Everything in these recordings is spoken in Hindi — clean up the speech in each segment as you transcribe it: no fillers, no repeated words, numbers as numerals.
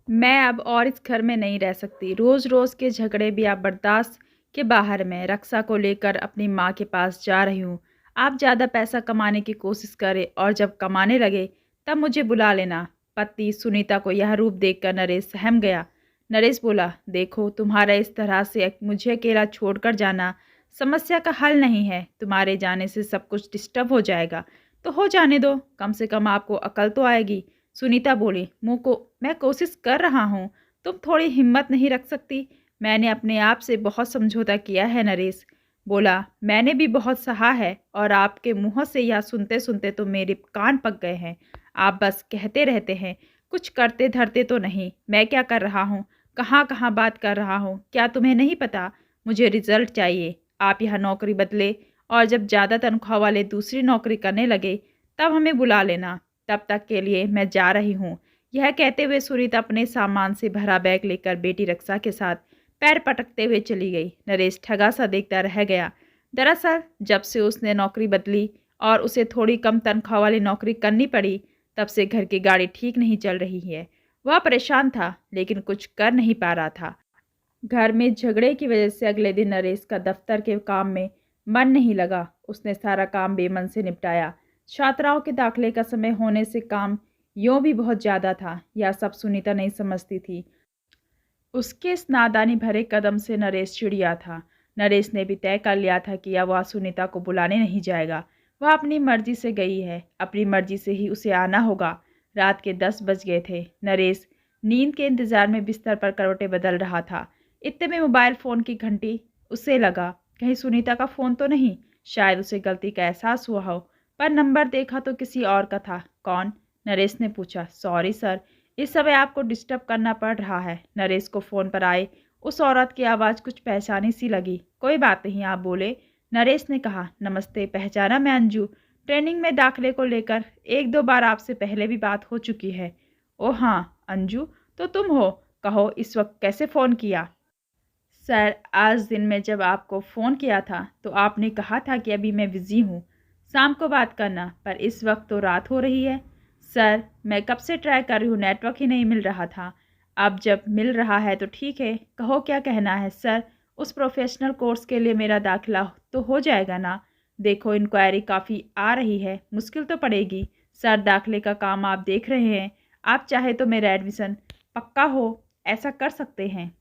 मैं अब और इस घर में नहीं रह सकती। रोज़-रोज़ के झगड़े भी अब बर्दाश्त के बाहर हैं। रक्षा को लेकर अपनी माँ के पास जा रही हूँ। आप ज़्यादा पैसा कमाने की कोशिश करें और जब कमाने लगे तब मुझे बुला लेना। पति सुनीता को यह रूप देखकर नरेश सहम गया। नरेश बोला, देखो तुम्हारा इस तरह से मुझे अकेला छोड़कर जाना समस्या का हल नहीं है। तुम्हारे जाने से सब कुछ डिस्टर्ब हो जाएगा। तो हो जाने दो, कम से कम आपको अकल तो आएगी। सुनीता बोली, मैं कोशिश कर रहा हूँ, तुम थोड़ी हिम्मत नहीं रख सकती? मैंने अपने आप से बहुत समझौता किया है। नरेश बोला, मैंने भी बहुत सहा है और आपके मुंह से यह सुनते सुनते तो मेरे कान पक गए हैं। आप बस कहते रहते हैं, कुछ करते धरते तो नहीं। मैं क्या कर रहा हूँ, कहाँ कहाँ बात कर रहा हूँ, क्या तुम्हें नहीं पता? मुझे रिजल्ट चाहिए। आप यह नौकरी बदले और जब ज़्यादा तनख्वाह वाले दूसरी नौकरी करने लगे तब हमें बुला लेना। तब तक के लिए मैं जा रही हूँ। यह कहते हुए सुनीता अपने सामान से भरा बैग लेकर बेटी रक्षा के साथ पैर पटकते हुए चली गई। नरेश ठगा सा देखता रह गया। दरअसल जब से उसने नौकरी बदली और उसे थोड़ी कम तनख्वाह वाली नौकरी करनी पड़ी, तब से घर की गाड़ी ठीक नहीं चल रही है। वह परेशान था लेकिन कुछ कर नहीं पा रहा था। घर में झगड़े की वजह से अगले दिन नरेश का दफ्तर के काम में मन नहीं लगा। उसने सारा काम बेमन से निपटाया। छात्राओं के दाखिले का समय होने से काम यूँ भी बहुत ज़्यादा था। यह सब सुनीता नहीं समझती थी। उसके इस नादानी भरे कदम से नरेश चिढ़िया था। नरेश ने भी तय कर लिया था कि अब वह सुनीता को बुलाने नहीं जाएगा। वह अपनी मर्जी से गई है, अपनी मर्जी से ही उसे आना होगा। रात के 10 बज गए थे। नरेश नींद के इंतजार में बिस्तर पर करवटें बदल रहा था। इतने में मोबाइल फ़ोन की घंटी उसे लगा। कहीं सुनीता का फ़ोन तो नहीं? शायद उसे गलती का एहसास हुआ हो, पर नंबर देखा तो किसी और का था। कौन? नरेश ने पूछा। सॉरी सर, इस समय आपको डिस्टर्ब करना पड़ रहा है। नरेश को फ़ोन पर आए उस औरत की आवाज़ कुछ पहचानी सी लगी। कोई बात नहीं, आप बोले। नरेश ने कहा। नमस्ते, पहचाना? मैं अंजू। ट्रेनिंग में दाखिले को लेकर 1-2 बार आपसे पहले भी बात हो चुकी है। ओह हाँ, अंजू तो तुम हो। कहो इस वक्त कैसे फ़ोन किया? सर, आज दिन में जब आपको फ़ोन किया था तो आपने कहा था कि अभी मैं बिज़ी हूँ, शाम को बात करना, पर इस वक्त तो रात हो रही है। सर, मैं कब से ट्राई कर रही हूँ, नेटवर्क ही नहीं मिल रहा था। अब जब मिल रहा है तो ठीक है, कहो क्या कहना है? सर, उस प्रोफेशनल कोर्स के लिए मेरा दाखिला तो हो जाएगा ना? देखो इंक्वायरी काफ़ी आ रही है, मुश्किल तो पड़ेगी। सर, दाखिले का काम आप देख रहे हैं, आप चाहे तो मेरा एडमिशन पक्का हो ऐसा कर सकते हैं।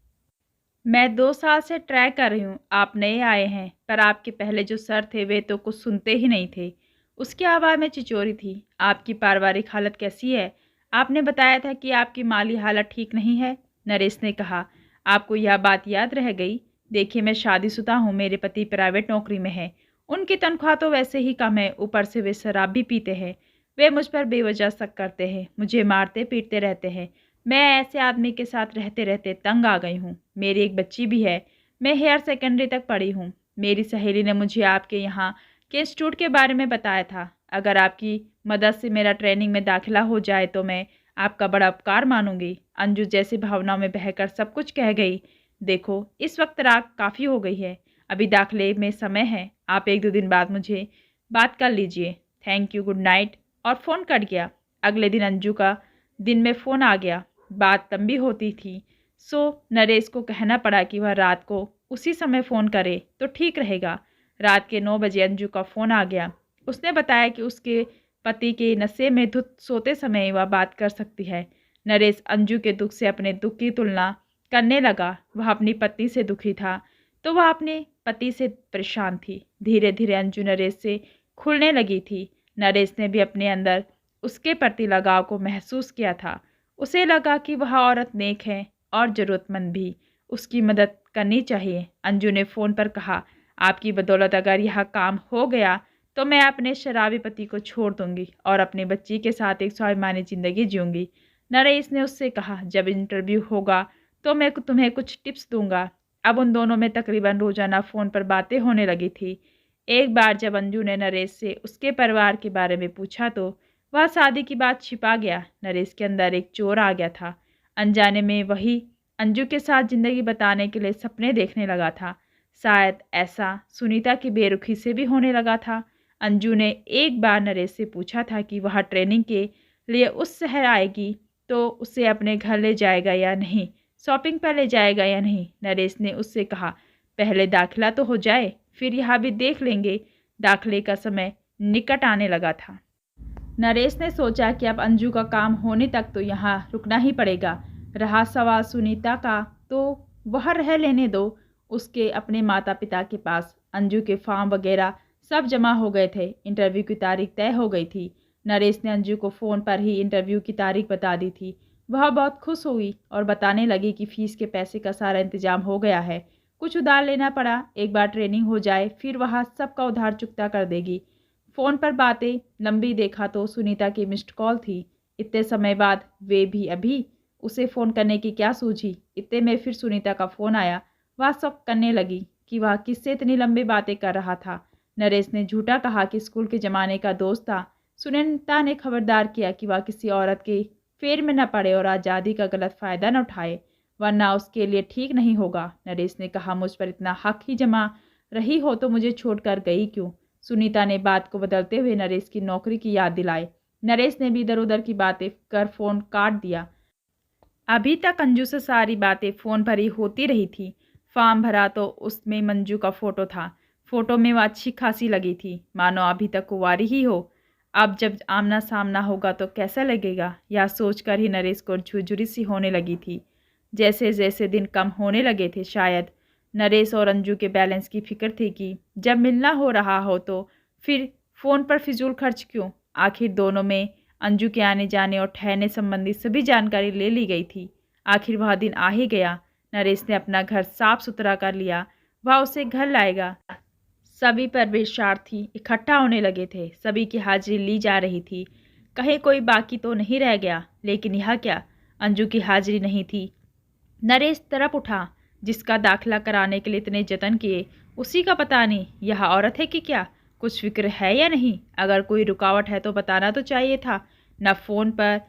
मैं 2 साल से ट्राई कर रही हूँ। आप नए आए हैं, पर आपके पहले जो सर थे वे तो कुछ सुनते ही नहीं थे। उसकी आवाज़ में चिचोरी थी। आपकी पारिवारिक हालत कैसी है? आपने बताया था कि आपकी माली हालत ठीक नहीं है। नरेश ने कहा। आपको यह बात याद रह गई? देखिए मैं शादीशुदा हूँ, मेरे पति प्राइवेट नौकरी में हैं। उनकी तनख्वाह तो वैसे ही कम है, ऊपर से वे शराब भी पीते हैं। वे मुझ पर बेवजह शक करते हैं, मुझे मारते पीटते रहते हैं। मैं ऐसे आदमी के साथ रहते रहते तंग आ गई हूँ। मेरी एक बच्ची भी है। मैं हायर सेकेंडरी तक पढ़ी हूँ। मेरी सहेली ने मुझे आपके यहाँ के इंस्टीट्यूट के बारे में बताया था। अगर आपकी मदद से मेरा ट्रेनिंग में दाखिला हो जाए तो मैं आपका बड़ा उपकार मानूंगी। अंजू जैसी भावनाओं में बहकर सब कुछ कह गई। देखो इस वक्त रात काफ़ी हो गई है, अभी दाखिले में समय है। आप 1-2 दिन बाद मुझे बात कर लीजिए। Thank you, good night. और फ़ोन कट गया। अगले दिन अंजू का दिन में फ़ोन आ गया। बात लंबी होती थी, सो नरेश को कहना पड़ा कि वह रात को उसी समय फ़ोन करे तो ठीक रहेगा। रात के 9 बजे अंजू का फ़ोन आ गया। उसने बताया कि उसके पति के नशे में धुत सोते समय वह बात कर सकती है। नरेश अंजू के दुख से अपने दुख की तुलना करने लगा। वह अपनी पत्नी से दुखी था तो वह अपने पति से परेशान थी। धीरे धीरे अंजू नरेश से खुलने लगी थी। नरेश ने भी अपने अंदर उसके प्रति लगाव को महसूस किया था। उसे लगा कि वह औरत नेक है और ज़रूरतमंद भी, उसकी मदद करनी चाहिए। अंजू ने फ़ोन पर कहा, आपकी बदौलत अगर यह काम हो गया तो मैं अपने शराबी पति को छोड़ दूंगी और अपनी बच्ची के साथ एक स्वाभिमानी ज़िंदगी जीऊँगी। नरेश ने उससे कहा, जब इंटरव्यू होगा तो मैं तुम्हें कुछ टिप्स दूंगा। अब उन दोनों में तकरीबन रोज़ाना फ़ोन पर बातें होने लगी थी। एक बार जब अंजू ने नरेश से उसके परिवार के बारे में पूछा तो वह शादी की बात छिपा गया। नरेश के अंदर एक चोर आ गया था। अनजाने में वही अंजू के साथ ज़िंदगी बताने के लिए सपने देखने लगा था। शायद ऐसा सुनीता की बेरुखी से भी होने लगा था। अंजू ने एक बार नरेश से पूछा था कि वह ट्रेनिंग के लिए उस शहर आएगी तो उसे अपने घर ले जाएगा या नहीं, शॉपिंग पर ले जाएगा या नहीं। नरेश ने उससे कहा, पहले दाखिला तो हो जाए, फिर यहाँ भी देख लेंगे। दाखिले का समय निकट आने लगा था। नरेश ने सोचा कि अब अंजू का काम होने तक तो यहाँ रुकना ही पड़ेगा। रहा सवाल सुनीता का, तो वह रह लेने दो, उसके अपने माता पिता के पास। अंजू के फॉर्म वगैरह सब जमा हो गए थे, इंटरव्यू की तारीख तय हो गई थी। नरेश ने अंजू को फ़ोन पर ही इंटरव्यू की तारीख बता दी थी। वह बहुत खुश हुई और बताने लगी कि फ़ीस के पैसे का सारा इंतजाम हो गया है, कुछ उधार लेना पड़ा, एक बार ट्रेनिंग हो जाए फिर वह सबका उधार चुकता कर देगी। फ़ोन पर बातें लंबी देखा तो सुनीता की मिस्ड कॉल थी। इतने समय बाद वे भी अभी उसे फ़ोन करने की क्या सूझी। इतने में फिर सुनीता का फ़ोन आया। वह सब करने लगी कि वह किससे इतनी लंबी बातें कर रहा था। नरेश ने झूठा कहा कि स्कूल के ज़माने का दोस्त था। सुनीता ने खबरदार किया कि वह किसी औरत के फेर में न पड़े और आज़ादी का गलत फ़ायदा न उठाए, वरना उसके लिए ठीक नहीं होगा। नरेश ने कहा, मुझ पर इतना हक ही जमा रही हो तो मुझे छोड़कर गई क्यों। सुनीता ने बात को बदलते हुए नरेश की नौकरी की याद दिलाई। नरेश ने भी इधर उधर की बातें कर फ़ोन काट दिया। अभी तक अंजू से सारी बातें फ़ोन पर ही होती रही थी। फॉर्म भरा तो उसमें मंजू का फ़ोटो था। फ़ोटो में वह अच्छी खासी लगी थी, मानो अभी तक कुंवारी ही हो। अब जब आमना सामना होगा तो कैसा लगेगा, यह सोचकर ही नरेश को झुरझुरी सी होने लगी थी। जैसे जैसे दिन कम होने लगे थे, शायद नरेश और अंजू के बैलेंस की फिक्र थी कि जब मिलना हो रहा हो तो फिर फ़ोन पर फिजूल खर्च क्यों। आखिर दोनों में अंजू के आने जाने और ठहरने संबंधी सभी जानकारी ले ली गई थी। आखिर वह दिन आ ही गया। नरेश ने अपना घर साफ सुथरा कर लिया। वह उसे घर लाएगा। सभी प्रवेशार्थी इकट्ठा होने लगे थे, सभी की हाजिरी ली जा रही थी। कहीं कोई बाकी तो नहीं रह गया। लेकिन यह क्या, अंजू की हाजिरी नहीं थी। नरेश तरफ उठा। जिसका दाखिला कराने के लिए इतने जतन किए, उसी का पता नहीं यह औरत है कि क्या, कुछ फिक्र है या नहीं। अगर कोई रुकावट है तो बताना तो चाहिए था। न फ़ोन पर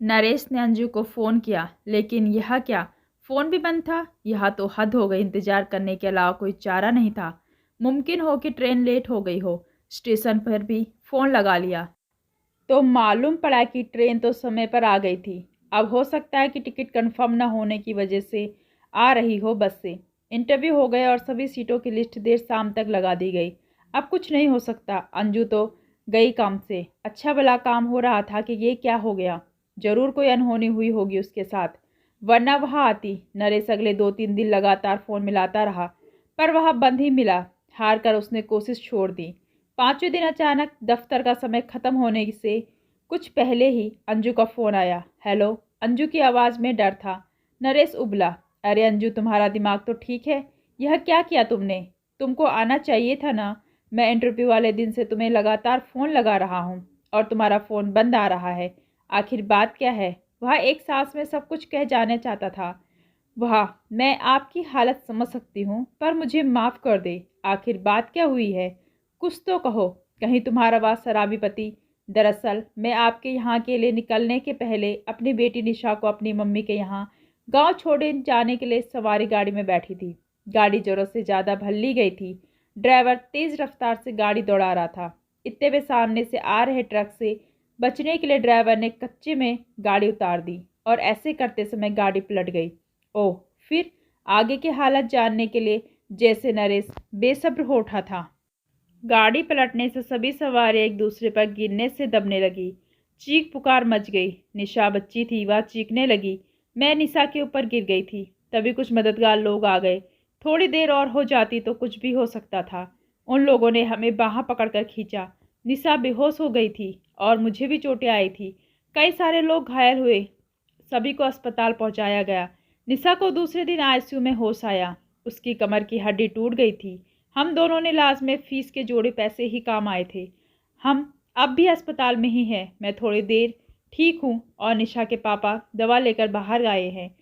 नरेश ने अंजू को फ़ोन किया, लेकिन यह क्या, फ़ोन भी बंद था। यह तो हद हो गई। इंतज़ार करने के अलावा कोई चारा नहीं था। मुमकिन हो कि ट्रेन लेट हो गई हो। स्टेशन पर भी फ़ोन लगा लिया तो मालूम पड़ा कि ट्रेन तो समय पर आ गई थी। अब हो सकता है कि टिकट कंफर्म न होने की वजह से आ रही हो बस से। इंटरव्यू हो गए और सभी सीटों की लिस्ट देर शाम तक लगा दी गई। अब कुछ नहीं हो सकता। अंजू तो गई काम से। अच्छा भला काम हो रहा था कि ये क्या हो गया। ज़रूर कोई अनहोनी हुई होगी उसके साथ, वरना वह आती। नरेश अगले 2-3 दिन लगातार फ़ोन मिलाता रहा, पर वह बंद ही मिला। हार कर उसने कोशिश छोड़ दी। 5वें दिन अचानक दफ्तर का समय ख़त्म होने से कुछ पहले ही अंजू का फ़ोन आया। हेलो। अंजू की आवाज़ में डर था। नरेश उबला, अरे अंजू, तुम्हारा दिमाग तो ठीक है। यह क्या किया तुमने? तुमको आना चाहिए था ना। मैं इंटरव्यू वाले दिन से तुम्हें लगातार फ़ोन लगा रहा हूँ और तुम्हारा फ़ोन बंद आ रहा है। आखिर बात क्या है? वह एक सांस में सब कुछ कह जाना चाहता था। वाह, मैं आपकी हालत समझ सकती हूँ, पर मुझे माफ़ कर दे। आखिर बात क्या हुई है? कुछ तो कहो। कहीं तुम्हारा वह शराबी पति। दरअसल मैं आपके यहाँ के लिए निकलने के पहले अपनी बेटी निशा को अपनी मम्मी के यहाँ गांव छोड़े जाने के लिए सवारी गाड़ी में बैठी थी। गाड़ी ज़रूरत से ज़्यादा भल्ली गई थी। ड्राइवर तेज़ रफ्तार से गाड़ी दौड़ा रहा था। इतने में सामने से आ रहे ट्रक से बचने के लिए ड्राइवर ने कच्चे में गाड़ी उतार दी और ऐसे करते समय गाड़ी पलट गई। ओह, फिर आगे की हालत जानने के लिए जैसे नरेश बेसब्र हो उठा था। गाड़ी पलटने से सभी सवारी एक दूसरे पर गिरने से दबने लगी। चीख पुकार मच गई। निशा बच्ची थी, वह चीखने लगी। मैं निशा के ऊपर गिर गई थी। तभी कुछ मददगार लोग आ गए। थोड़ी देर और हो जाती तो कुछ भी हो सकता था। उन लोगों ने हमें बाँह पकड़कर खींचा। निशा बेहोश हो गई थी और मुझे भी चोटें आई थी। कई सारे लोग घायल हुए। सभी को अस्पताल पहुंचाया गया। निशा को दूसरे दिन आईसीयू में होश आया। उसकी कमर की हड्डी टूट गई थी। हम दोनों ने इलाज में फीस के जोड़े पैसे ही काम आए थे। हम अब भी अस्पताल में ही हैं। मैं थोड़ी देर ठीक हूँ और निशा के पापा दवा लेकर बाहर गए हैं।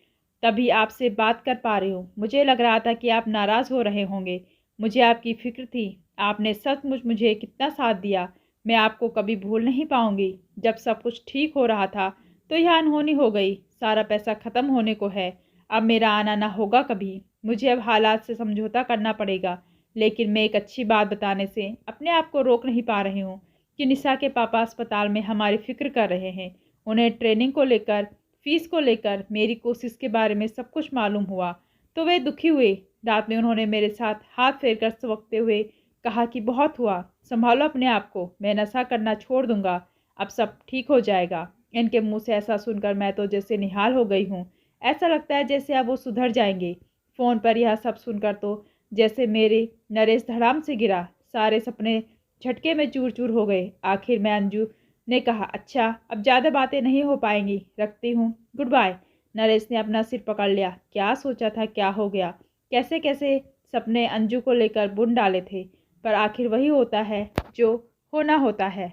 तभी आपसे बात कर पा रही हूँ। मुझे लग रहा था कि आप नाराज़ हो रहे होंगे। मुझे आपकी फ़िक्र थी। आपने सचमुच मुझे कितना साथ दिया। मैं आपको कभी भूल नहीं पाऊँगी। जब सब कुछ ठीक हो रहा था तो यह अनहोनी हो गई। सारा पैसा ख़त्म होने को है। अब मेरा आना ना होगा कभी। मुझे अब हालात से समझौता करना पड़ेगा। लेकिन मैं एक अच्छी बात बताने से अपने आप को रोक नहीं पा रही हूँ कि निशा के पापा अस्पताल में हमारी फ़िक्र कर रहे हैं। उन्हें ट्रेनिंग को लेकर, फीस को लेकर, मेरी कोशिश के बारे में सब कुछ मालूम हुआ तो वे दुखी हुए। रात में उन्होंने मेरे साथ हाथ फेरकर सबकते हुए कहा कि बहुत हुआ, संभालो अपने आप को, मैं नशा करना छोड़ दूंगा, अब सब ठीक हो जाएगा। इनके मुंह से ऐसा सुनकर मैं तो जैसे निहाल हो गई हूँ। ऐसा लगता है जैसे अब वो सुधर जाएंगे। फ़ोन पर यह सब सुनकर तो जैसे मेरे नरेश धड़ाम से गिरा, सारे सपने झटके में चूर चूर हो गए। आखिर में अंजू ने कहा, अच्छा अब ज़्यादा बातें नहीं हो पाएंगी, रखती हूँ, गुड बाय। नरेश ने अपना सिर पकड़ लिया। क्या सोचा था, क्या हो गया, कैसे कैसे सपने अंजू को लेकर बुन डाले थे, पर आखिर वही होता है जो होना होता है।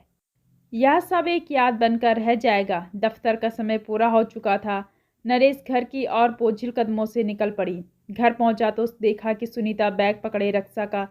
यह सब एक याद बनकर रह जाएगा। दफ्तर का समय पूरा हो चुका था। नरेश घर की ओर बोझिल कदमों से निकल पड़ी। घर पहुंचा तो देखा कि सुनीता बैग पकड़े रक्षा का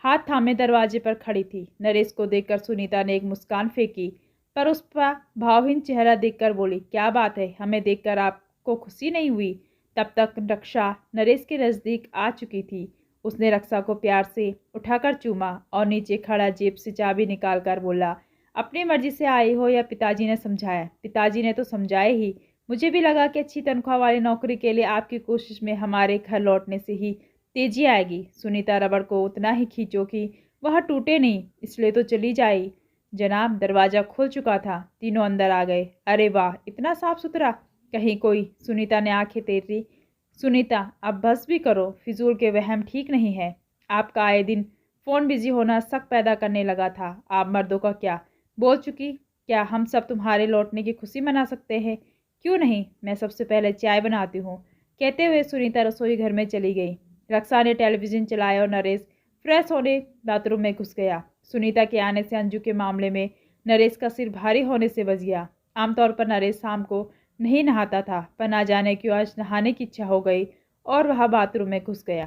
हाथ थामे दरवाजे पर खड़ी थी। नरेश को देखकर सुनीता ने एक मुस्कान फेंकी, पर उस पर भावहीन चेहरा देखकर बोली, क्या बात है, हमें देखकर आपको खुशी नहीं हुई? तब तक रक्षा नरेश के नज़दीक आ चुकी थी। उसने रक्षा को प्यार से उठाकर चूमा और नीचे खड़ा जेब से चाबी निकालकर बोला, अपनी मर्जी से आई हो या पिताजी ने समझाया? पिताजी ने तो समझाए ही। मुझे भी लगा कि अच्छी तनख्वाह वाली नौकरी के लिए आपकी कोशिश में हमारे घर लौटने से ही तेजी आएगी। सुनीता रबड़ को उतना ही खींचो कि वह टूटे नहीं, इसलिए तो चली जाई। जनाब, दरवाज़ा खुल चुका था, तीनों अंदर आ गए। अरे वाह, इतना साफ सुथरा, कहीं कोई? सुनीता ने आंखें तेरी। सुनीता, अब बस भी करो, फिजूल के वहम ठीक नहीं है। आपका आए दिन फ़ोन बिजी होना शक पैदा करने लगा था। आप मर्दों का क्या बोल चुकी, क्या हम सब तुम्हारे लौटने की खुशी मना सकते हैं? क्यों नहीं, मैं सबसे पहले चाय बनाती हूँ। कहते हुए सुनीता रसोई घर में चली गई। रक्षा ने टेलीविज़न चलाया और नरेश फ्रेश होने बाथरूम में घुस गया। सुनीता के आने से अंजू के मामले में नरेश का सिर भारी होने से बच गया। आमतौर पर नरेश शाम को नहीं नहाता था, पर ना जाने क्यों आज नहाने की इच्छा हो गई और वह बाथरूम में घुस गया।